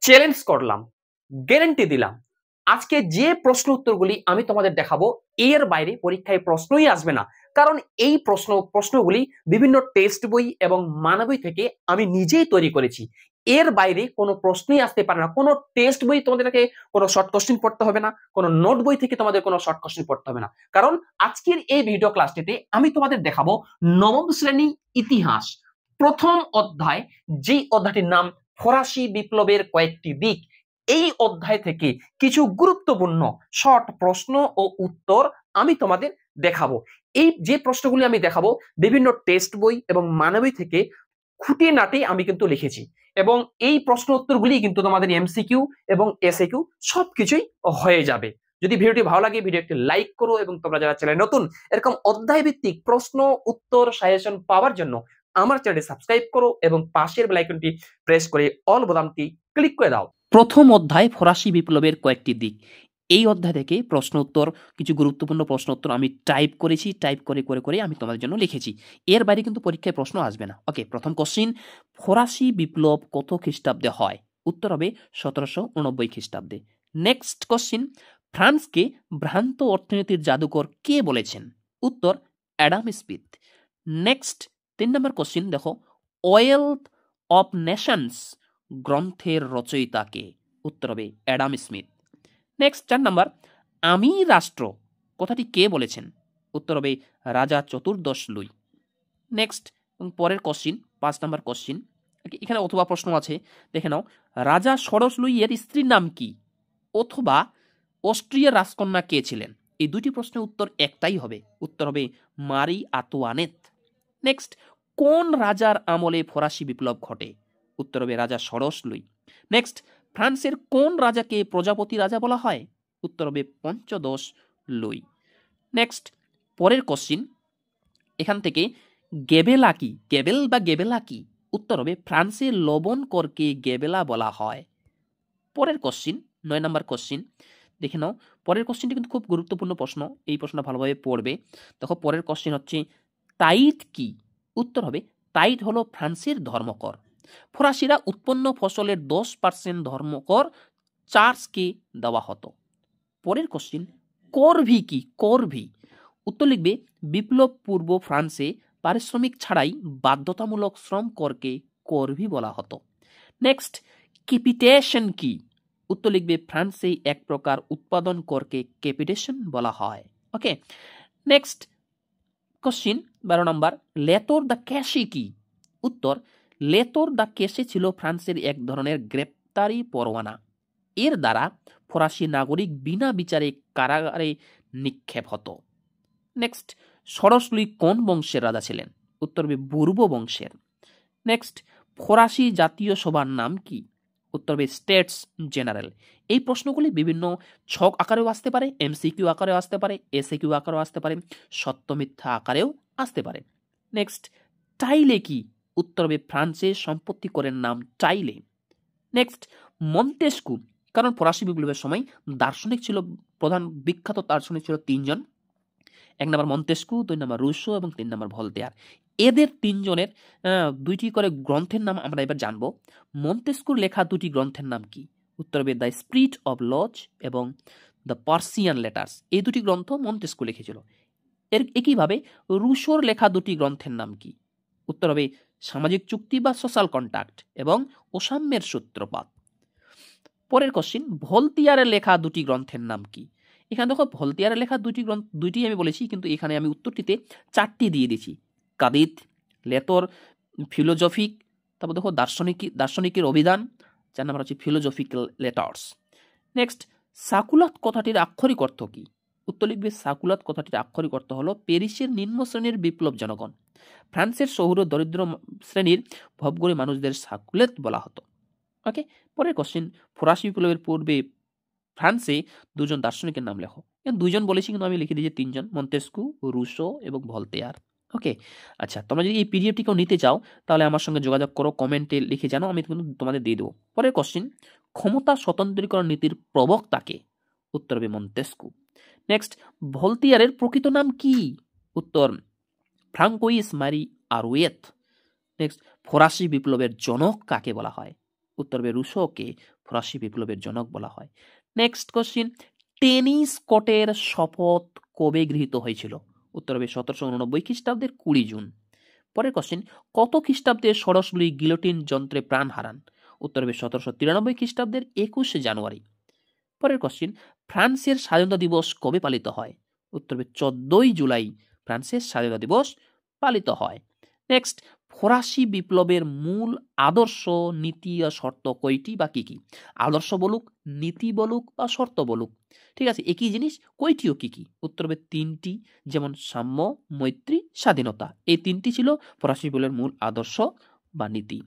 Challenge করলাম, guarantee দিলাম, আজকে যে প্রশ্ন উত্তরগুলি আমি তোমাদের দেখাবো এর বাইরে পরীক্ষায় প্রশ্নই আসবে না। কারণ এই প্রশ্নগুলি বিভিন্ন টেস্ট বই এবং মানবই থেকে আমি নিজেই তৈরি করেছি। এর বাইরে কোনো প্রশ্নই আসতে পারে না। কোনো টেস্ট বই তোমাদেরকে কোনো শর্ট কোশ্চেন পড়তে হবে না, কোনো নোট বই থেকে তোমাদের কোনো শর্ট কোশ্চেন পড়তে হবে না। কারণ আজকের এই ভিডিও ক্লাসটিতে আমি তোমাদের দেখাবো নবম শ্রেণী ইতিহাস প্রথম অধ্যায়, যেই অধ্যায়টির নাম ফরাসি বিপ্লবের কয়েকটি দিক। এই অধ্যায় থেকে কিছু গুরুত্বপূর্ণ শর্ট প্রশ্ন ও উত্তর আমি তোমাদের দেখাবো। এই যে প্রশ্নগুলি আমি দেখাবো বিভিন্ন টেস্ট বই এবং মানবী থেকে খুঁটিয়ে নাটিয়ে আমি কিন্তু লিখেছি, এবং এই প্রশ্ন উত্তরগুলি কিন্তু তোমাদের এমসিকিউ এবং এসএকিউ সবকিছুই হয়ে যাবে। যদি ভিডিওটি ভালো লাগে ভিডিওটি লাইক করো, এবং তোমরা যারা চ্যানেলে নতুন এরকম অধ্যায় ভিত্তিক প্রশ্ন উত্তর সাজেশন পাওয়ার জন্য আমার চ্যানেলটি সাবস্ক্রাইব করো এবং পাশের বেল আইকনটি প্রেস করে অল বোতামটি ক্লিক করে দাও। প্রথম অধ্যায় ফরাসি বিপ্লবের কয়েকটি দিক। এই অধ্যায় থেকে প্রশ্ন উত্তর, কিছু গুরুত্বপূর্ণ প্রশ্ন উত্তর আমি টাইপ করেছি, টাইপ করে করে করে আমি তোমাদের জন্য লিখেছি। এর বাইরে কিন্তু পরীক্ষায় প্রশ্ন আসবে না। ওকে, প্রথম কোশ্চিন, ফরাসি বিপ্লব কত খ্রিস্টাব্দে হয়? উত্তর হবে 1789 খ্রিস্টাব্দে। নেক্সট কোশ্চিন, ফ্রান্সকে ভ্রান্ত অর্থনীতির জাদুকর কে বলেছেন? উত্তর অ্যাডাম স্মিথ। নেক্সট 3 নম্বর কোশ্চিন দেখো, ওয়েলথ অফ নেশনস গ্রন্থের রচয়িতা কে? উত্তর হবে অ্যাডাম স্মিথ। নেক্সট 4 নাম্বার, আমি রাষ্ট্র কথাটি কে বলেছেন? উত্তর হবে রাজা চতুর্দশ লুই। নেক্সট পরের কোশ্চিন 5 নাম্বার কোশ্চিন, এখানে অথবা প্রশ্ন আছে, দেখে নাও, রাজা ষোড়শ লুই এর স্ত্রীর নাম কি? অথবা অস্ট্রিয়ার রাজকন্যা কে ছিলেন? এই দুটি প্রশ্নের উত্তর একটাই হবে, উত্তর হবে মারি আতুয়ানেত। নেক্সট, কোন রাজার আমলে ফরাসি বিপ্লব ঘটে? উত্তর হবে রাজা ষোড়শ লুই। নেক্সট, ফ্রান্সের কোন রাজাকে প্রজাপতি রাজা বলা হয়? উত্তর হবে পঞ্চদশ লুই। নেক্সট পরের কোশ্চিন, এখান থেকে গেবেলা কি? গেবেল বা গেবেলা কি? উত্তর হবে ফ্রান্সের লবণ করকে গেবেলা বলা হয়। পরের কোশ্চিন 9 নম্বর কোশ্চিন, দেখে নাও, পরের কোশ্চিনটি কিন্তু খুব গুরুত্বপূর্ণ প্রশ্ন, এই প্রশ্নটা ভালোভাবে পড়বে। দেখো পরের কোশ্চিন হচ্ছে, তাইট কি? উত্তর হবে তাইট হলো ফ্রান্সের ধর্মকর। ফরাসিরা উৎপন্ন ফসলের 10% ধর্মকর চার্চকে দেওয়া হতো। পরের কোশ্চিন, করভি কি? করভি উত্তর লিখবে বিপ্লব পূর্ব ফ্রান্সে পারিশ্রমিক ছাড়াই বাধ্যতামূলক শ্রম করকে করভি বলা হতো। নেক্সট, ক্যাপিটেশন কি? উত্তর লিখবে ফ্রান্সে এক প্রকার উৎপাদন করকে ক্যাপিটেশন বলা হয়। ওকে, নেক্সট কোশ্চিন 12 নম্বর, লেতর দ্য ক্যাশে কি? উত্তর লেতর দ্য ক্যাশে ছিল ফ্রান্সের এক ধরনের গ্রেপ্তারি পরোয়ানা। এর দ্বারা ফরাসি নাগরিক বিনা বিচারে কারাগারে নিক্ষেপ হতো। নেক্সট, ষোড়শ লুই কোন বংশের রাজা ছিলেন? উত্তর হবে বুর্ব বংশের। নেক্সট, ফরাসি জাতীয় সভার নাম কি? উত্তর হবে স্টেটস জেনারেল। এই প্রশ্নগুলি বিভিন্ন ছক আকারেও আসতে পারে, এমসিকিউ আকারেও আসতে পারে, এসএকিউ আকারেও আসতে পারে, সত্য মিথ্যা আকারেও আসতে পারে। নেক্সট, টাইলে কি? উত্তর হবে ফ্রান্সের সম্পত্তি করের নাম টাইলে। নেক্সট, মন্তেস্কু, কারণ ফরাসি বিপ্লবের সময় দার্শনিক ছিল, প্রধান বিখ্যাত দার্শনিক ছিল 3 জন, 1 নম্বর মন্তেস্কু, 2 নম্বর রুশো এবং 3 নম্বর ভলতেয়ার। এদের 3 জনের 2টি করে গ্রন্থের নাম আমরা এবার জানবো। মন্তেস্কুর লেখা 2টি গ্রন্থের নাম কি? উত্তর হবে দ্য স্পিরিট অব লজ এবং দ্য পার্সিয়ান লেটার্স। এই 2টি গ্রন্থ মন্তেস্কু লিখেছিল। একইভাবে রুশোর লেখা 2টি গ্রন্থের নাম কি? উত্তর হবে সামাজিক চুক্তি বা সোশ্যাল কন্ট্রাক্ট এবং অসাম্যের সূত্রপাত। পরের কোশ্চিন, ভলতিয়ারের লেখা 2টি গ্রন্থের নাম কি? এখানে দেখো ভলতিয়ারের লেখা 2টি গ্রন্থ, 2টি আমি বলেছি, কিন্তু এখানে আমি উত্তরটিতে 4টি দিয়ে দিয়েছি। কাদিত, লেতর, ফিলোজফিক, তারপর দেখো দার্শনিকের অভিধান, 4 নম্বর হচ্ছে ফিলোজফিক্যাল লেটার্স। নেক্সট, সাকুলাত কথাটির আক্ষরিক অর্থ কি? উত্তর লিখবে সাকুলাত কথাটির আক্ষরিক অর্থ হলো প্যারিসের নিম্ন শ্রেণীর বিপ্লব জনগণ। ফ্রান্সের শহুর দরিদ্র শ্রেণীর ভবঘুরে মানুষদের সাকুলেত বলা হতো। ওকে, পরের কোশ্চেন, ফরাসি বিপ্লবের পূর্বে ফ্রান্সে 2 জন দার্শনিকের নাম লেখো। 2 জন বলেছি, কিন্তু আমি লিখে দিয়েছি 3 জন, মন্তেস্কু, রুশো এবং ভলতেয়ার। ওকে, আচ্ছা, তোমরা যদি এই পিডিএফটি কেউ নিতে চাও তাহলে আমার সঙ্গে যোগাযোগ করো, কমেন্টে লিখে জানো, আমি কিন্তু তোমাদের দিয়ে দেবো। পরের কোশ্চেন, ক্ষমতা স্বতন্ত্রীকরণ নীতির প্রবক্তাকে? উত্তর হবে মন্তেস্কু। নেক্সট, ভলতিয়ারের প্রকৃত নাম কি? উত্তর ফ্রাঙ্কোইস মারি আরুয়েত। নেক্সট, ফরাসি বিপ্লবের জনক কাকে বলা হয়? উত্তর হবে রুশোকে ফরাসি বিপ্লবের জনক বলা হয়। নেক্সট কোশ্চিন, টেনিস কোর্টের শপথ কবে গৃহীত হয়েছিল? উত্তর হবে 1789 খ্রিস্টাব্দের 20 জুন। পরের কোশ্চিন, কত খ্রিস্টাব্দে সরসগুলি গিলোটিন যন্ত্রে প্রাণ হারান? উত্তর হবে 1793 খ্রিস্টাব্দের 21 জানুয়ারি। পরের কোশ্চিন, ফ্রান্সের স্বাধীনতা দিবস কবে পালিত হয়? উত্তর হবে 14 জুলাই ফ্রান্সের স্বাধীনতা দিবস পালিত হয়। নেক্সট, ফরাসি বিপ্লবের মূল আদর্শ, নীতি ও শর্ত কয়টি বা কি কি? আদর্শ বলুক, নীতি বলুক বা শর্ত বলুক, ঠিক আছে, একই জিনিস, কয়টি ও কি কি? উত্তর হবে 3টি, যেমন সাম্য, মৈত্রী, স্বাধীনতা, এই 3টি ছিল ফরাসি বিপ্লবের মূল আদর্শ বা নীতি।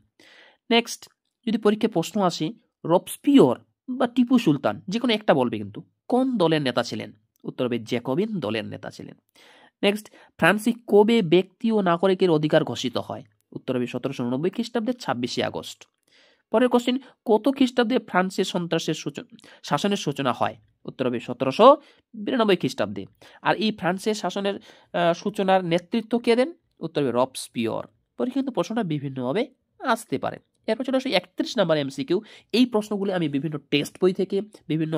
নেক্সট, যদি পরীক্ষায় প্রশ্ন আসে রবস্পিয়র বা টিপু সুলতান, যে কোনো একটা বলবে কিন্তু, কোন দলের নেতা ছিলেন? উত্তর হবে জ্যাকোবিন দলের নেতা ছিলেন। নেক্সট, ফ্রান্সে কবে ব্যক্তি ও নাগরিকের অধিকার ঘোষিত হয়? উত্তর হবে 1789 খ্রিস্টাব্দের 26 আগস্ট। পরের কোশ্চেন, কত খ্রিস্টাব্দে ফ্রান্সের সন্ত্রাসের শাসনের সূচনা হয়? উত্তর হবে 1792 খ্রিস্টাব্দে। আর এই ফ্রান্সের শাসনের সূচনার নেতৃত্ব কে দেন? উত্তর হবে রবস্পিয়র। পরীক্ষা কিন্তু প্রশ্নটা বিভিন্নভাবে আসতে পারে। এরপর চলে আসে 31 নাম্বার এমসিকিউ। এই প্রশ্নগুলি আমি বিভিন্ন টেক্সট বই থেকে, বিভিন্ন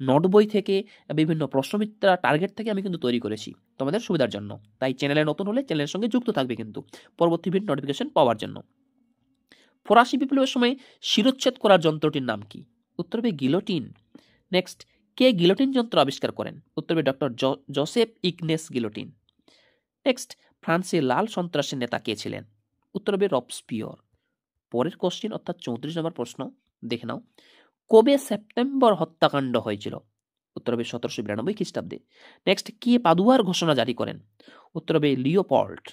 নোট বই থেকে, বিভিন্ন প্রশ্নবিদ্যা টার্গেট থেকে আমি কিন্তু তৈরি করেছি তোমাদের সুবিধার জন্য। তাই চ্যানেলে নতুন হলে চ্যানেলের সঙ্গে যুক্ত থাকবে কিন্তু পরবর্তী ভিডিও নোটিফিকেশন পাওয়ার জন্য। ফরাসি বিপ্লবের সময় শিরোচ্ছেদ করার যন্ত্রটির নাম কি? উত্তর হবে গিলোটিন। নেক্সট, কে গিলোটিন যন্ত্র আবিষ্কার করেন? উত্তর হবে doctor Joseph igneous guillotine. Next, ফ্রান্সে লাল সন্ত্রাসের নেতা কে ছিলেন? উত্তর হবে রবস্পিয়র। পরের কোশ্চিন অর্থাৎ 34 নম্বর প্রশ্ন দেখে নাও, কবে সেপ্টেম্বর হত্যাকাণ্ড হয়েছিল? উত্তর হবে 1792 খ্রিস্টাব্দে। নেক্সট, কে পাদুয়ার ঘোষণা জারি করেন? উত্তর হবে লিওপল্ড।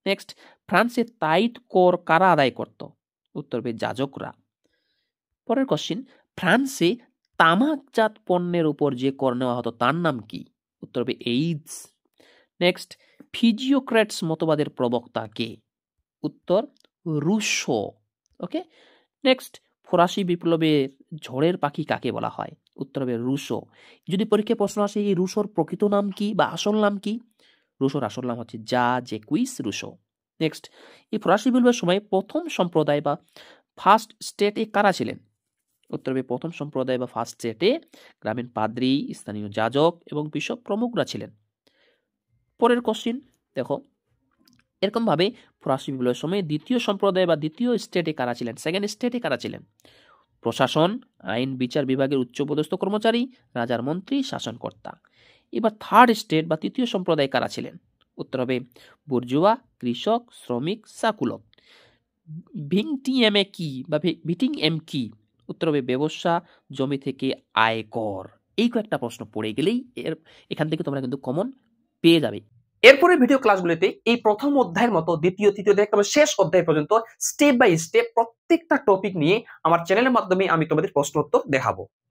নেক্সট, ফ্রান্সে তাইত কর কারা আদায় করত? উত্তর হবে যাজকরা। পরের কোশ্চিন, ফ্রান্সে তামাকজাত পণ্যের উপর যে কর নেওয়া হতো তার নাম কি? উত্তর হবে এইডস। নেক্সট, ফিজিওক্রেটস মতবাদের প্রবক্তা কে? উত্তর রুশো। ওকে। নেক্সট, ফরাসি বিপ্লবের ঝড়ের পাখি কাকে বলা হয়? উত্তর হবে রুশো। যদি পরীক্ষায় প্রশ্ন আসে এই রুশোর প্রকৃত নাম কি বা আসল নাম কি? রুশোর আসল নাম হচ্ছে জ্যাকুইস রুশো। নেক্সট, এই ফরাসি বিপ্লবের সময় প্রথম সম্প্রদায় বা ফার্স্ট স্টেটে কারা ছিলেন? উত্তর হবে প্রথম সম্প্রদায় বা ফার্স্ট স্টেটে গ্রামীণ পাদ্রী, স্থানীয় যাজক এবং বিশপ প্রমুখরা ছিলেন। পরের কোশ্চিন দেখো, এরকম ভাবে ফরাসি বিপ্লবের সময় দ্বিতীয় সম্প্রদায় বা দ্বিতীয় স্টেটে কারা ছিলেন, সেকেন্ড স্টেটে কারা ছিলেন? প্রশাসন, আইন বিচার বিভাগের উচ্চপদস্থ কর্মচারী, রাজার মন্ত্রী, শাসনকর্তা। এবার থার্ড স্টেট বা তৃতীয় সম্প্রদায় কারা ছিলেন? উত্তর হবে বুর্জুয়া, কৃষক, শ্রমিক, চাকুলক। ভিংটিএমে কি বা ভিটিং এম কি? উত্তর হবে ব্যবসা, জমি থেকে আয়কর। এই কয়েকটা প্রশ্ন পড়ে গেলেই এখান থেকে তোমরা কিন্তু কমন পেয়ে যাবে। এরপরে ভিডিও ক্লাসগুলিতে এই প্রথম অধ্যায়ের মতো দ্বিতীয়, তৃতীয় থেকে শেষ অধ্যায় পর্যন্ত স্টেপ বাই স্টেপ প্রত্যেকটা টপিক নিয়ে আমার চ্যানেলের মাধ্যমে আমি তোমাদের প্রশ্ন উত্তর দেখাবো।